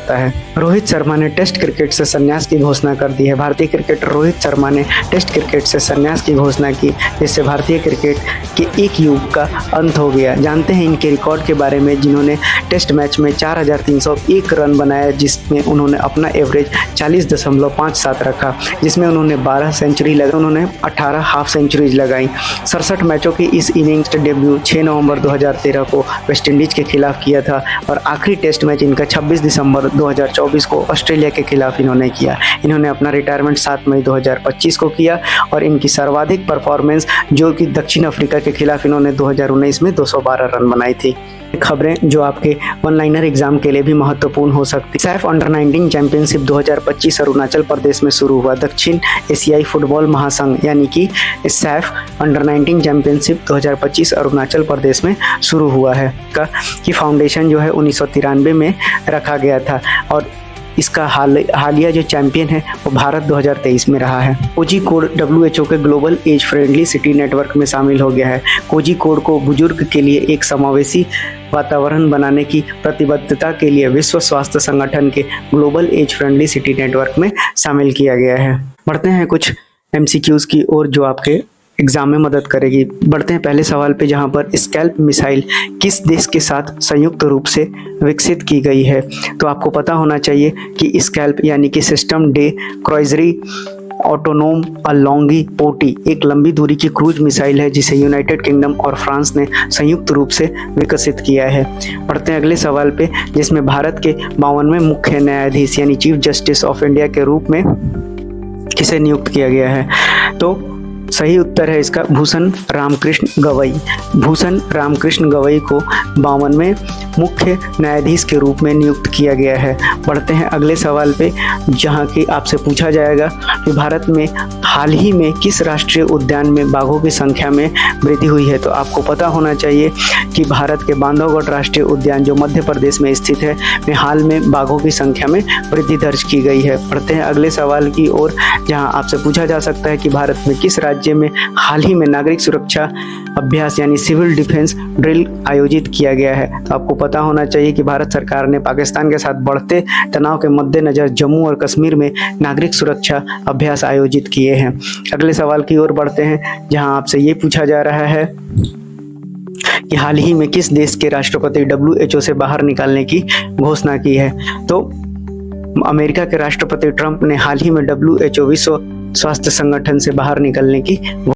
है। रोहित शर्मा ने test cricket से संन्यास की घोषणा कर दी है। भारतीय क्रिकेटर रोहित शर्मा ने टेस्ट क्रिकेट से संन्यास की घोषणा की, जिससे भारतीय क्रिकेट के एक युग का अंत हो गया। जानते हैं इनके रिकॉर्ड के बारे में, जिन्होंने टेस्ट मैच में 4301 रन बनाया, जिसमें उन्होंने अपना एवरेज 40.57 रखा, जिसमें उन्होंने 12 सेंचुरी लगाई, उन्होंने 18 हाफ सेंचुरीज लगाई। 67 मैचों की इस इनिंग्स का डेब्यू 6 नवंबर 2013 को वेस्टइंडीज के खिलाफ किया था और आखिरी टेस्ट मैच इनका 26 दिसंबर 2024 को ऑस्ट्रेलिया के खिलाफ इन्होंने किया। इन्होंने अपना रिटायरमेंट 7 मई 2025 को किया और इनकी सर्वाधिक परफॉर्मेंस जो कि दक्षिण अफ्रीका के खिलाफ इन्होंने 2019 में 212 रन बनाई थी। खबरें जो आपके वन लाइनर एग्जाम के लिए भी महत्वपूर्ण हो सकती। सैफ अंडर 19 चैंपियनशिप 2025 अरुणाचल प्रदेश में शुरू हुआ। दक्षिण एशियाई फुटबॉल महासंघ यानी कि सैफ अंडर 19 चैंपियनशिप 2025 अरुणाचल प्रदेश में शुरू हुआ है। की फाउंडेशन जो है 1993 में रखा गया था और इसका हालिया जो चैंपियन है वो भारत 2023 में रहा है। कोझिकोड WHO के global age friendly city network में शामिल हो गया है। कोझिकोड को बुजुर्ग के लिए एक समावेशी वातावरण बनाने की प्रतिबद्धता के लिए विश्व स्वास्थ्य संगठन के global age friendly city network में शामिल किया गया है। बढ़ते हैं कुछ MCQs की ओर जो आपके एग्जाम में मदद करेगी। बढ़ते हैं पहले सवाल पे, जहां पर स्कैल्प मिसाइल किस देश के साथ संयुक्त रूप से विकसित की गई है। तो आपको पता होना चाहिए कि स्कैल्प यानी कि सिस्टम डे क्रॉइजरी ऑटोनोम अलोंगी पोटी एक लंबी दूरी की क्रूज मिसाइल है, जिसे यूनाइटेड किंगडम और फ्रांस ने संयुक्त रूप से विकसित किया है। बढ़ते हैं अगले सवाल पे, जिसमें भारत के 52वें मुख्य न्यायाधीश यानी चीफ जस्टिस ऑफ इंडिया के रूप में किसे नियुक्त किया गया है। तो सही उत्तर है इसका भूषण रामकृष्ण गवई। भूषण रामकृष्ण गवई को 52वें मुख्य न्यायाधीश के रूप में नियुक्त किया गया है। बढ़ते हैं अगले सवाल पे, जहां कि आपसे पूछा जाएगा कि भारत में हाल ही में किस राष्ट्रीय उद्यान में बाघों की संख्या में वृद्धि हुई है। तो आपको पता होना चाहिए कि भारत के बांधवगढ़ राष्ट्रीय उद्यान जो मध्य प्रदेश में स्थित है, में हाल में बाघों की संख्या में वृद्धि दर्ज की गई है। बढ़ते हैं अगले सवाल की ओर, जहां आपसे पूछा जा सकता है कि भारत में किस राज्य में हाल ही में नागरिक सुरक्षा अभ्यास यानी सिविल डिफेंस ड्रिल आयोजित किया गया है। तो आपको पता होना चाहिए कि भारत सरकार ने पाकिस्तान के साथ बढ़ते तनाव के मद्देनजर जम्मू और कश्मीर में नागरिक सुरक्षा अभ्यास आयोजित किए हैं। अगले सवाल की ओर बढ़ते हैं, जहां आपसे ये पूछा जा रहा है कि हाल ही में किस देश के राष्ट्रपति WHO से बाहर निकालने की घोषणा की है। तो अमेरिका के राष्ट्रपति ट्रंप ने हाल ही में WHO विश्व स्वास्थ्य संगठन से बाहर निकलने की